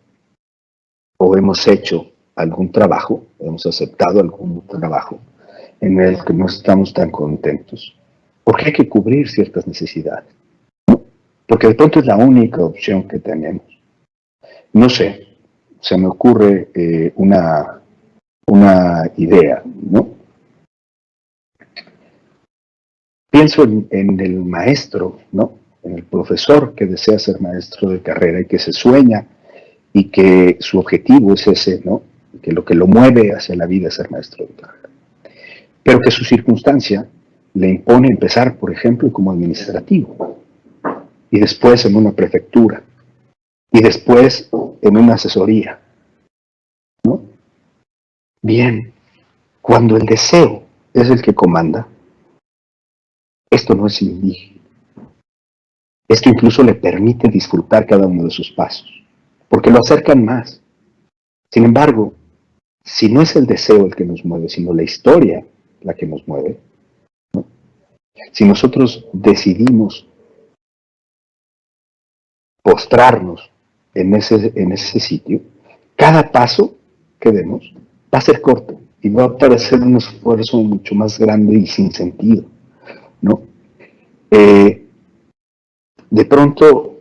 o hemos hecho algún trabajo, hemos aceptado algún trabajo en el que no estamos tan contentos? Porque hay que cubrir ciertas necesidades, ¿no? Porque de pronto es la única opción que tenemos. No sé, se me ocurre una idea, ¿no? Pienso en el maestro, ¿no?, en el profesor que desea ser maestro de carrera y que se sueña y que su objetivo es ese, ¿no?, que lo mueve hacia la vida es ser maestro de carrera. Pero que su circunstancia le impone empezar, por ejemplo, como administrativo, y después en una prefectura, y después en una asesoría, ¿no? Bien, cuando el deseo es el que comanda, esto no es indígena. Esto incluso le permite disfrutar cada uno de sus pasos, porque lo acercan más. Sin embargo, si no es el deseo el que nos mueve, sino la historia la que nos mueve, ¿no?, si nosotros decidimos postrarnos en ese sitio, cada paso que demos va a ser corto y va a parecer un esfuerzo mucho más grande y sin sentido, ¿no? De pronto,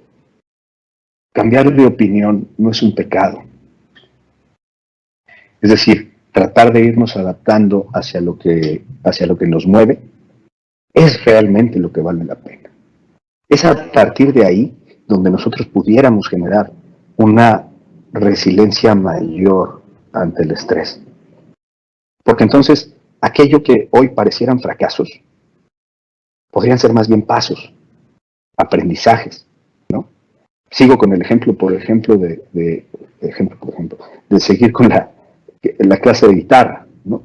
cambiar de opinión no es un pecado. Es decir, tratar de irnos adaptando hacia lo que nos mueve es realmente lo que vale la pena. Es a partir de ahí donde nosotros pudiéramos generar una resiliencia mayor ante el estrés. Porque entonces, aquello que hoy parecieran fracasos, podrían ser más bien pasos, aprendizajes, ¿no? Sigo con el ejemplo, por ejemplo, de seguir con la clase de guitarra, ¿no?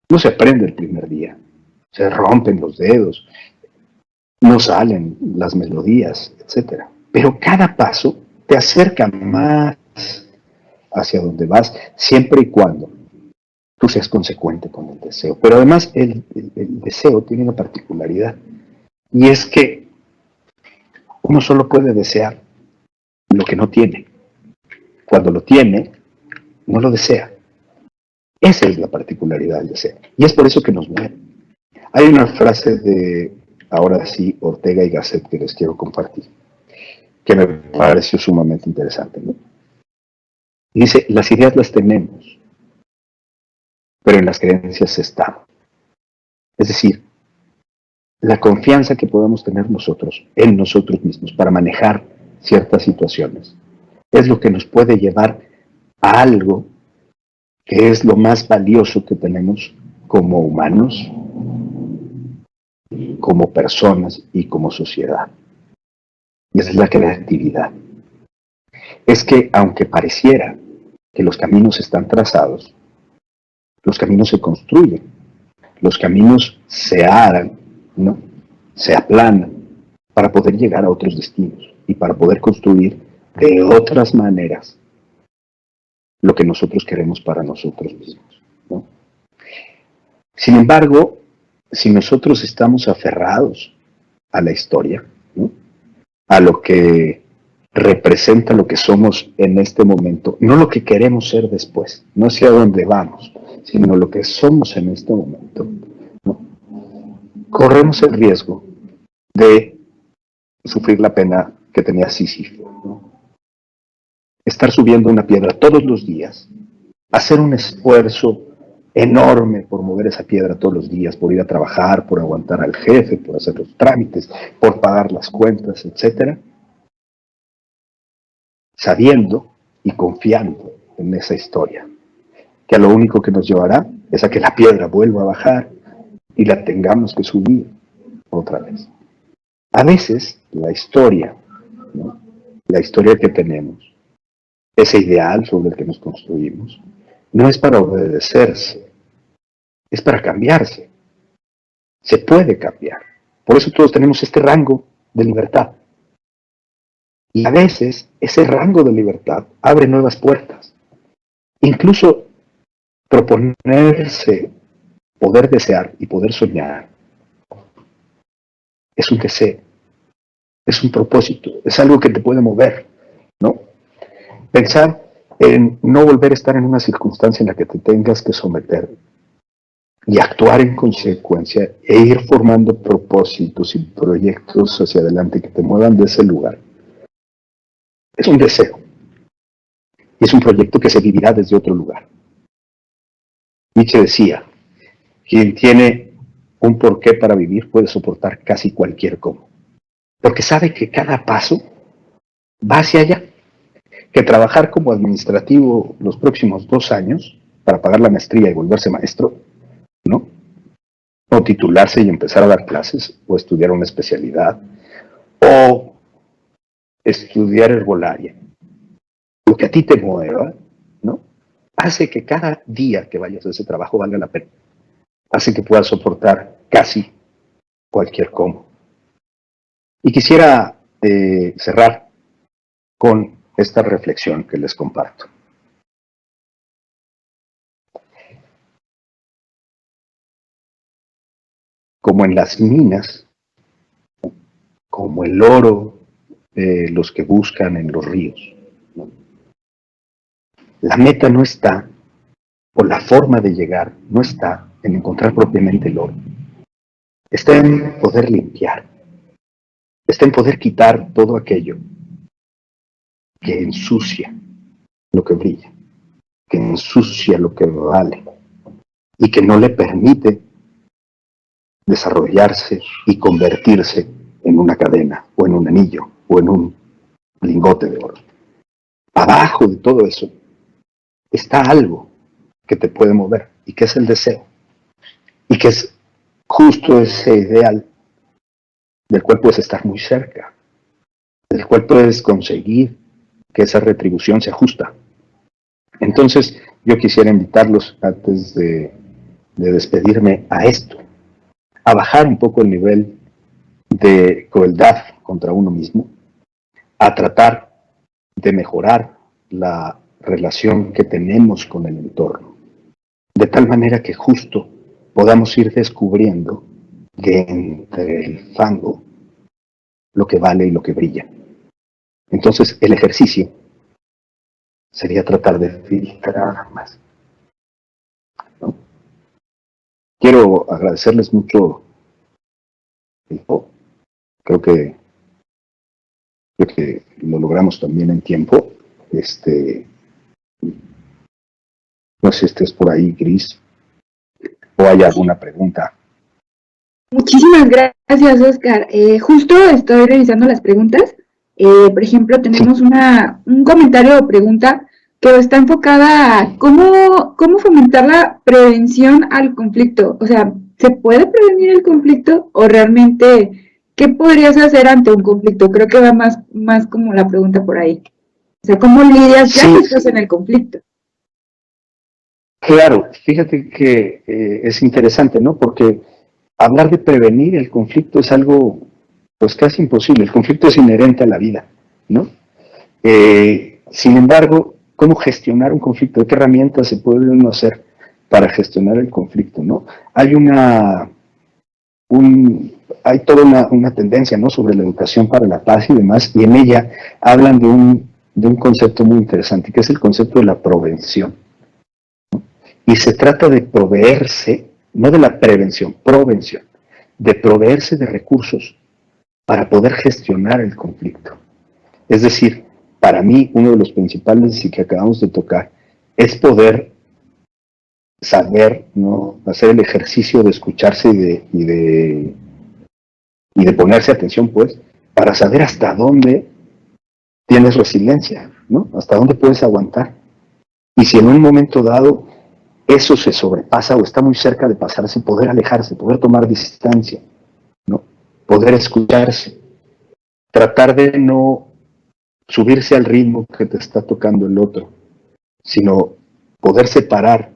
No se aprende el primer día, se rompen los dedos, no salen las melodías, etc. Pero cada paso te acerca más hacia donde vas, siempre y cuando tú seas consecuente con el deseo. Pero además el deseo tiene una particularidad, y es que uno solo puede desear lo que no tiene. Cuando lo tiene, no lo desea. Esa es la particularidad del deseo. Y es por eso que nos mueve. Hay una frase de, ahora sí, Ortega y Gasset que les quiero compartir, que me pareció sumamente interesante, ¿no? Dice, las ideas las tenemos, pero en las creencias estamos. Es decir, la confianza que podemos tener nosotros en nosotros mismos para manejar ciertas situaciones es lo que nos puede llevar a algo que es lo más valioso que tenemos como humanos como personas y como sociedad. Y esa es la creatividad. Es que aunque pareciera que los caminos están trazados, los caminos se construyen, los caminos se aran, ¿no? Se aplanan para poder llegar a otros destinos y para poder construir de otras maneras lo que nosotros queremos para nosotros mismos, ¿no? Sin embargo, si nosotros estamos aferrados a la historia, ¿no? A lo que representa lo que somos en este momento, no lo que queremos ser después, no hacia dónde vamos, sino lo que somos en este momento, ¿no? Corremos el riesgo de sufrir la pena que tenía Sísifo, ¿no? Estar subiendo una piedra todos los días, hacer un esfuerzo enorme por mover esa piedra todos los días, por ir a trabajar, por aguantar al jefe, por hacer los trámites, por pagar las cuentas, etcétera, sabiendo y confiando en esa historia, que a lo único que nos llevará es a que la piedra vuelva a bajar y la tengamos que subir otra vez. A veces la historia, ¿no? La historia que tenemos, ese ideal sobre el que nos construimos, no es para obedecerse, es para cambiarse. Se puede cambiar. Por eso todos tenemos este rango de libertad. Y a veces ese rango de libertad abre nuevas puertas. Incluso proponerse, poder desear y poder soñar es un deseo, es un propósito, es algo que te puede mover, ¿no? Pensar en no volver a estar en una circunstancia en la que te tengas que someter y actuar en consecuencia e ir formando propósitos y proyectos hacia adelante que te muevan de ese lugar. Es un deseo. Y es un proyecto que se vivirá desde otro lugar. Nietzsche decía, quien tiene un porqué para vivir puede soportar casi cualquier cómo. Porque sabe que cada paso va hacia allá. Que trabajar como administrativo los próximos 2 años para pagar la maestría y volverse maestro, ¿no? O titularse y empezar a dar clases, o estudiar una especialidad, o estudiar herbolaria. Lo que a ti te mueva, ¿no? Hace que cada día que vayas a ese trabajo valga la pena. Hace que puedas soportar casi cualquier cómo. Y quisiera cerrar con esta reflexión que les comparto. Como en las minas, como el oro los que buscan en los ríos, ¿no? La meta no está, o la forma de llegar no está en encontrar propiamente el oro. Está en poder limpiar, está en poder quitar todo aquello que ensucia lo que brilla, que ensucia lo que vale y que no le permite desarrollarse y convertirse en una cadena o en un anillo o en un lingote de oro. Abajo de todo eso está algo que te puede mover y que es el deseo y que es justo ese ideal del cual puedes estar muy cerca, del cual puedes conseguir que esa retribución se ajusta. Entonces, yo quisiera invitarlos, antes de despedirme, a esto, a bajar un poco el nivel de crueldad contra uno mismo, a tratar de mejorar la relación que tenemos con el entorno, de tal manera que justo podamos ir descubriendo de entre el fango lo que vale y lo que brilla. Entonces, el ejercicio sería tratar de filtrar más, ¿no? Quiero agradecerles mucho. Creo que lo logramos también en tiempo. No sé si estés por ahí, Gris, o hay alguna pregunta. Muchísimas gracias, Oscar. Justo estoy revisando las preguntas. Por ejemplo, tenemos un comentario o pregunta que está enfocada a cómo fomentar la prevención al conflicto. O sea, ¿Se puede prevenir el conflicto o realmente qué podrías hacer ante un conflicto? Creo que va más como la pregunta por ahí. O sea, ¿cómo lidias ya Sí, que estás en el conflicto? claro, fíjate que es interesante, ¿no? Porque hablar de prevenir el conflicto es algo, pues casi imposible. El conflicto es inherente a la vida, ¿no? Sin embargo, ¿cómo gestionar un conflicto? ¿Qué herramientas se puede uno hacer para gestionar el conflicto, no? Hay hay toda una tendencia, ¿no? Sobre la educación para la paz y demás, y en ella hablan de un concepto muy interesante, que es el concepto de la prevención. Y se trata de proveerse, no de la prevención, provención, de proveerse de recursos para poder gestionar el conflicto. Es decir, para mí, uno de los principales y que acabamos de tocar es poder saber, ¿no? Hacer el ejercicio de escucharse y de ponerse atención, pues, para saber hasta dónde tienes resiliencia, ¿no? Hasta dónde puedes aguantar. Y si en un momento dado eso se sobrepasa o está muy cerca de pasarse, poder alejarse, poder tomar distancia, ¿no? Poder escucharse, tratar de no subirse al ritmo que te está tocando el otro, sino poder separar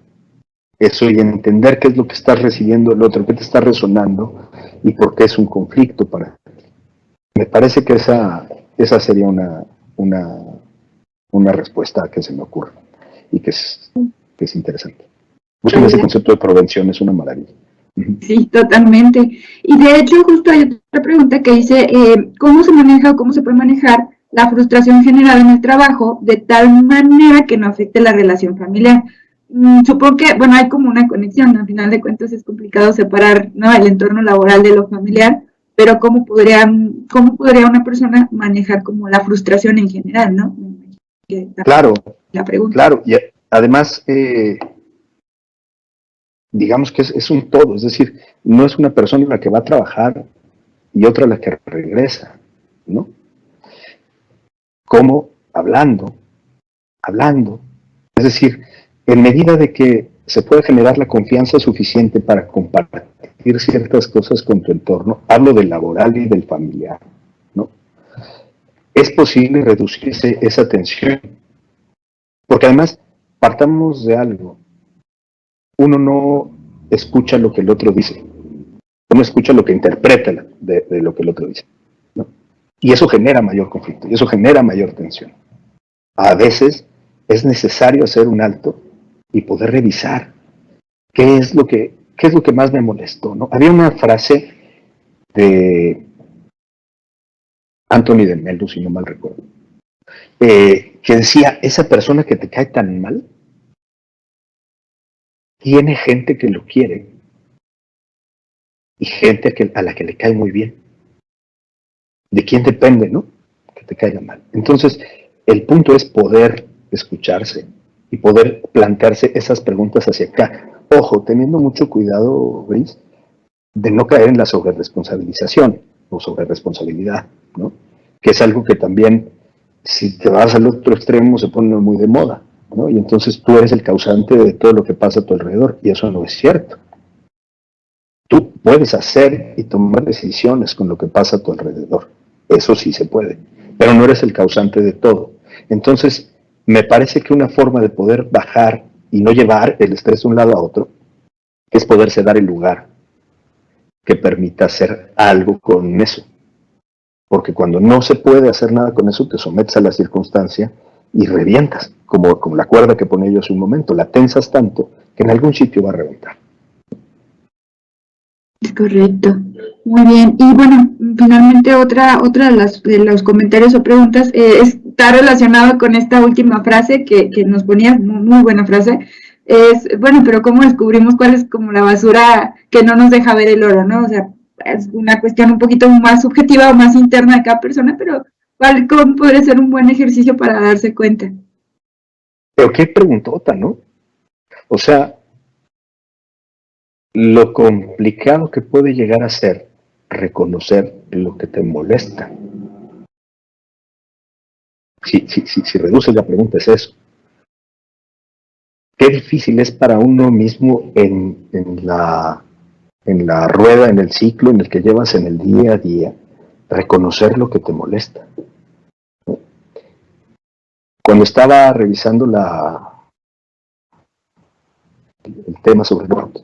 eso y entender qué es lo que está recibiendo el otro, qué te está resonando y por qué es un conflicto para ti. Me parece que esa sería una respuesta que se me ocurre y que es interesante. Busquen ese concepto de prevención, es una maravilla. Sí, totalmente. Y de hecho, justo hay otra pregunta que dice, ¿cómo se maneja o cómo se puede manejar la frustración generada en el trabajo de tal manera que no afecte la relación familiar? Supongo que, bueno, hay como una conexión, al final de cuentas es complicado separar, ¿no? El entorno laboral de lo familiar, pero cómo podría una persona manejar como la frustración en general, ¿no? Claro, La pregunta. claro, y además, digamos que es un todo, es decir, no es una persona la que va a trabajar y otra la que regresa, ¿no? Como hablando, es decir, en medida de que se puede generar la confianza suficiente para compartir ciertas cosas con tu entorno, hablo del laboral y del familiar, ¿no? Es posible reducirse esa tensión, porque además partamos de algo, uno no escucha lo que el otro dice, uno escucha lo que interpreta de lo que el otro dice, ¿no? Y eso genera mayor conflicto, y eso genera mayor tensión. A veces es necesario hacer un alto y poder revisar qué es lo que más me molestó, ¿no? Había una frase de Anthony de Mello, si no mal recuerdo, que decía, esa persona que te cae tan mal, tiene gente que lo quiere y gente a la que le cae muy bien. ¿De quién depende, no? Que te caiga mal. Entonces, el punto es poder escucharse y poder plantearse esas preguntas hacia acá. Ojo, teniendo mucho cuidado, Gris, de no caer en la sobreresponsabilización o sobreresponsabilidad, ¿no? Que es algo que también, si te vas al otro extremo, se pone muy de moda, ¿no? Y entonces tú eres el causante de todo lo que pasa a tu alrededor, y eso no es cierto. Tú puedes hacer y tomar decisiones con lo que pasa a tu alrededor, eso sí se puede, pero no eres el causante de todo. Entonces, me parece que una forma de poder bajar y no llevar el estrés de un lado a otro es poderse dar el lugar que permita hacer algo con eso. Porque cuando no se puede hacer nada con eso, te sometes a la circunstancia y revientas, como la cuerda que ponía yo hace un momento, la tensas tanto que en algún sitio va a reventar. Es correcto. Muy bien. Y bueno, finalmente otra de los comentarios o preguntas está relacionado con esta última frase que nos ponías, muy buena frase. Es, bueno, pero ¿cómo descubrimos cuál es como la basura que no nos deja ver el oro, ¿no? O sea, es una cuestión un poquito más subjetiva o más interna de cada persona, pero ¿cómo podría ser un buen ejercicio para darse cuenta? Pero qué preguntota, ¿no? O sea, lo complicado que puede llegar a ser reconocer lo que te molesta. Si reduces la pregunta es eso. Qué difícil es para uno mismo en la en la rueda, en el ciclo en el que llevas en el día a día, reconocer lo que te molesta. Cuando estaba revisando el tema sobre burnout,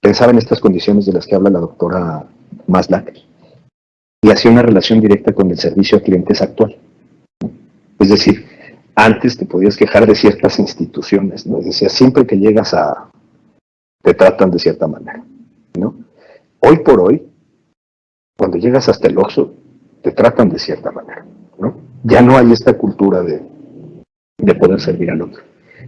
pensaba en estas condiciones de las que habla la doctora Maslach y hacía una relación directa con el servicio a clientes actual. Es decir, antes te podías quejar de ciertas instituciones, ¿no? Decía, siempre que llegas te tratan de cierta manera, ¿no? Hoy por hoy, cuando llegas hasta el Oxxo, te tratan de cierta manera, ¿no? Ya no hay esta cultura de poder servir al otro.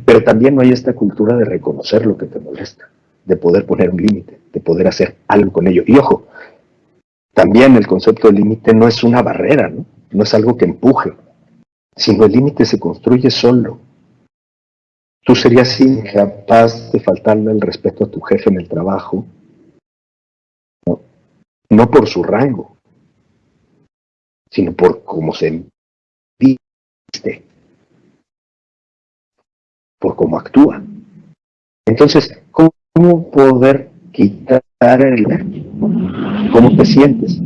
Pero también no hay esta cultura de reconocer lo que te molesta, de poder poner un límite, de poder hacer algo con ello. Y ojo, también el concepto de límite no es una barrera, ¿no? No es algo que empuje, sino el límite se construye solo. Tú serías incapaz de faltarle el respeto a tu jefe en el trabajo, no por su rango, sino por cómo se viste, por cómo actúa. Entonces, ¿cómo poder quitar cómo te sientes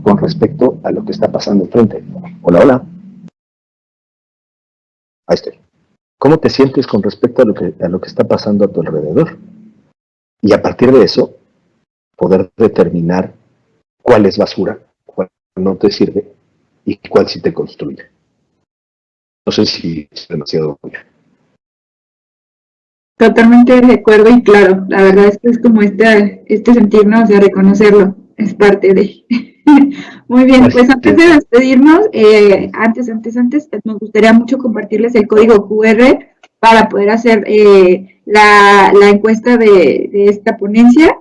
con respecto a lo que está pasando enfrente? Hola, hola. Ahí estoy. ¿Cómo te sientes con respecto a lo que está pasando a tu alrededor? Y a partir de eso, poder determinar cuál es basura, cuál no te sirve y cuál sí te construye. No sé si es demasiado obvio. Totalmente de acuerdo y claro, la verdad es que es como este sentirnos de reconocerlo, es parte de. Muy bien, pues antes de despedirnos, antes, nos gustaría mucho compartirles el código QR para poder hacer la encuesta de esta ponencia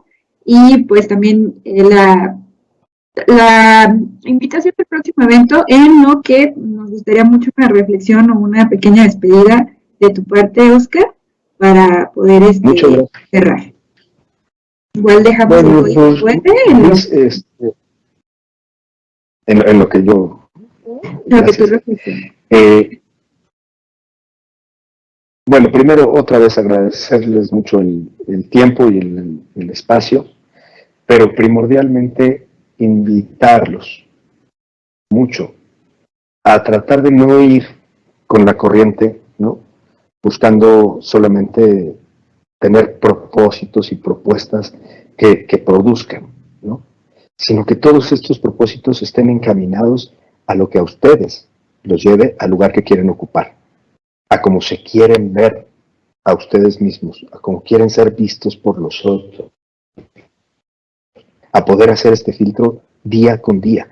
y pues también la invitación del próximo evento en lo que nos gustaría mucho una reflexión o una pequeña despedida de tu parte, Oscar, para poder cerrar. Igual dejamos el código QR en lo que yo... Lo que tú reflexionas. Bueno, primero otra vez agradecerles mucho el tiempo y el espacio, pero primordialmente invitarlos mucho a tratar de no ir con la corriente, ¿no? Buscando solamente tener propósitos y propuestas que produzcan, ¿no? Sino que todos estos propósitos estén encaminados a lo que a ustedes los lleve al lugar que quieren ocupar, a cómo se quieren ver a ustedes mismos, a cómo quieren ser vistos por los otros, a poder hacer este filtro día con día.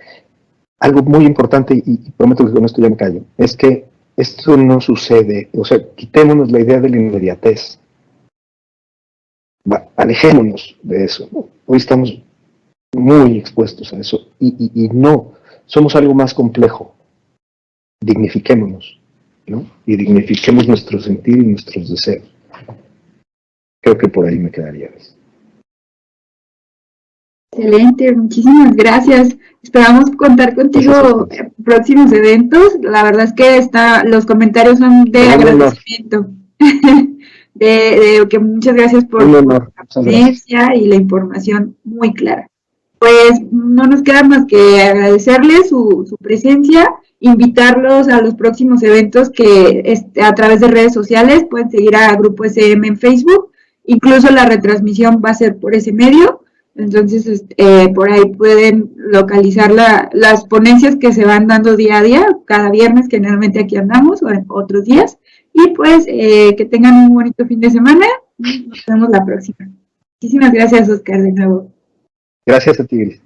Algo muy importante, y prometo que con esto ya me callo, es que esto no sucede, o sea, quitémonos la idea de la inmediatez, alejémonos de eso. Hoy estamos muy expuestos a eso, y no, somos algo más complejo. Dignifiquémonos, ¿no? Y dignifiquemos nuestro sentir y nuestros deseos. Creo que por ahí me quedaría. Excelente, muchísimas gracias. Esperamos contar contigo en próximos eventos. La verdad es que los comentarios son de agradecimiento. de que muchas gracias por la presencia y la información muy clara. Pues no nos queda más que agradecerles su presencia, invitarlos a los próximos eventos que a través de redes sociales pueden seguir a Grupo SM en Facebook, incluso la retransmisión va a ser por ese medio, entonces por ahí pueden localizar las ponencias que se van dando día a día, cada viernes generalmente aquí andamos o en otros días, y pues que tengan un bonito fin de semana, nos vemos la próxima. Muchísimas gracias, Oscar, de nuevo. Gracias a ti, Gris.